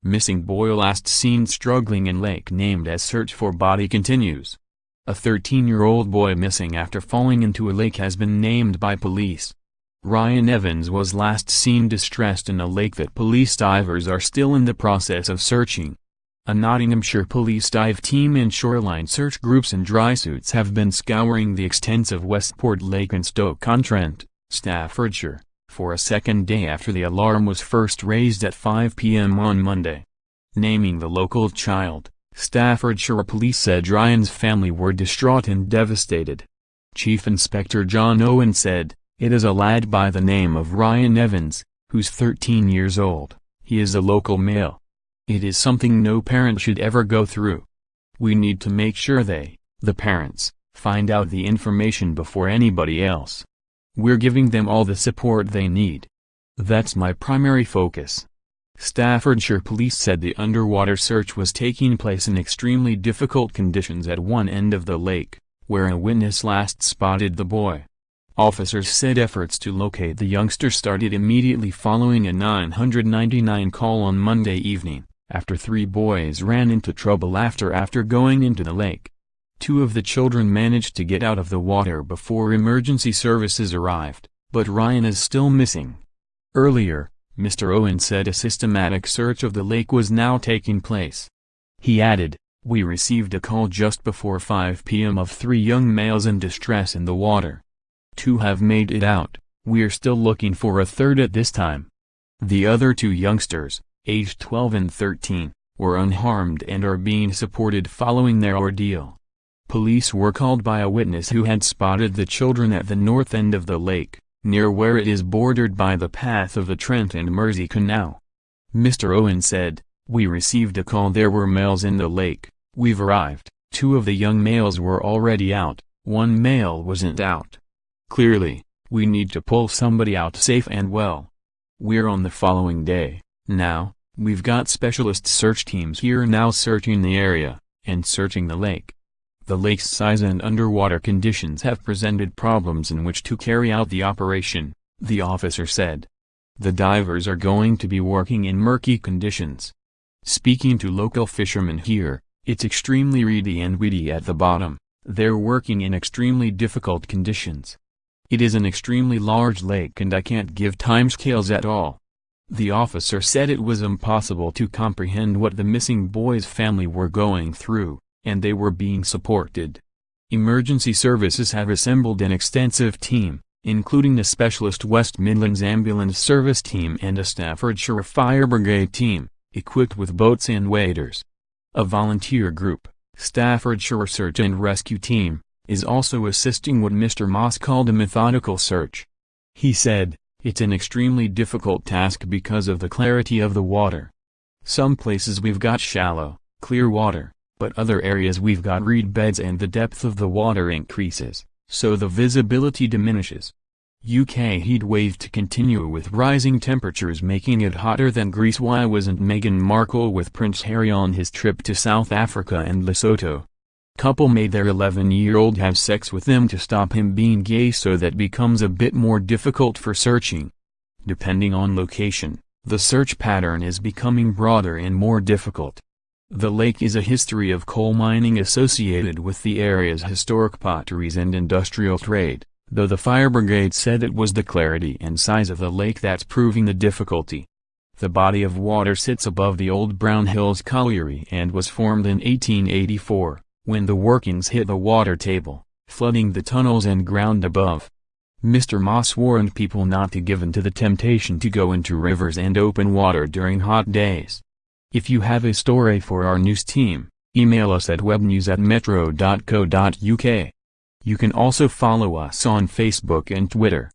Missing boy last seen struggling in lake named as search for body continues. A 13-year-old boy missing after falling into a lake has been named by police. Ryan Evans was last seen distressed in a lake that police divers are still in the process of searching. A Nottinghamshire Police dive team and shoreline search groups in drysuits have been scouring the extensive Westport Lake in Stoke-on-Trent, Staffordshire, for a second day after the alarm was first raised at 5 p.m. on Monday. Naming the local child, Staffordshire Police said Ryan's family were distraught and devastated. Chief Inspector John Owen said, "It is a lad by the name of Ryan Evans, who's 13 years old. He is a local male. It is something no parent should ever go through. We need to make sure they, the parents, find out the information before anybody else. We're giving them all the support they need. That's my primary focus." Staffordshire Police said the underwater search was taking place in extremely difficult conditions at one end of the lake, where a witness last spotted the boy. Officers said efforts to locate the youngster started immediately following a 999 call on Monday evening, after 3 boys ran into trouble after going into the lake. 2 of the children managed to get out of the water before emergency services arrived, but Ryan is still missing. Earlier, Mr. Owen said a systematic search of the lake was now taking place. He added, "We received a call just before 5 p.m. of 3 young males in distress in the water. 2 have made it out. We're still looking for a third at this time." The other 2 youngsters, aged 12 and 13, were unharmed and are being supported following their ordeal. Police were called by a witness who had spotted the children at the north end of the lake, near where it is bordered by the path of the Trent and Mersey Canal. Mr. Owen said, "We received a call there were males in the lake. We've arrived. 2 of the young males were already out, 1 male wasn't out. Clearly, we need to pull somebody out safe and well. We're on the following day. Now, we've got specialist search teams here now searching the area, and searching the lake. The lake's size and underwater conditions have presented problems in which to carry out the operation," the officer said. "The divers are going to be working in murky conditions. Speaking to local fishermen here, it's extremely reedy and weedy at the bottom. They're working in extremely difficult conditions. It is an extremely large lake and I can't give timescales at all." The officer said it was impossible to comprehend what the missing boy's family were going through, and they were being supported. Emergency services have assembled an extensive team, including the specialist West Midlands Ambulance Service team and a Staffordshire Fire Brigade team, equipped with boats and waders. A volunteer group, Staffordshire Search and Rescue Team, is also assisting what Mr. Moss called a methodical search. He said, "It's an extremely difficult task because of the clarity of the water. Some places we've got shallow, clear water, but other areas we've got reed beds and the depth of the water increases, so the visibility diminishes. UK heat wave to continue with rising temperatures making it hotter than Greece. Why wasn't Meghan Markle with Prince Harry on his trip to South Africa and Lesotho? Couple made their 11-year-old have sex with them to stop him being gay, so that becomes a bit more difficult for searching. Depending on location, the search pattern is becoming broader and more difficult. The lake is a history of coal mining associated with the area's historic potteries and industrial trade, though the fire brigade said it was the clarity and size of the lake that's proving the difficulty. The body of water sits above the old Brown Hills Colliery and was formed in 1884, when the workings hit the water table, flooding the tunnels and ground above. Mr. Moss warned people not to give in to the temptation to go into rivers and open water during hot days. If you have a story for our news team, email us at webnews@metro.co.uk. You can also follow us on Facebook and Twitter.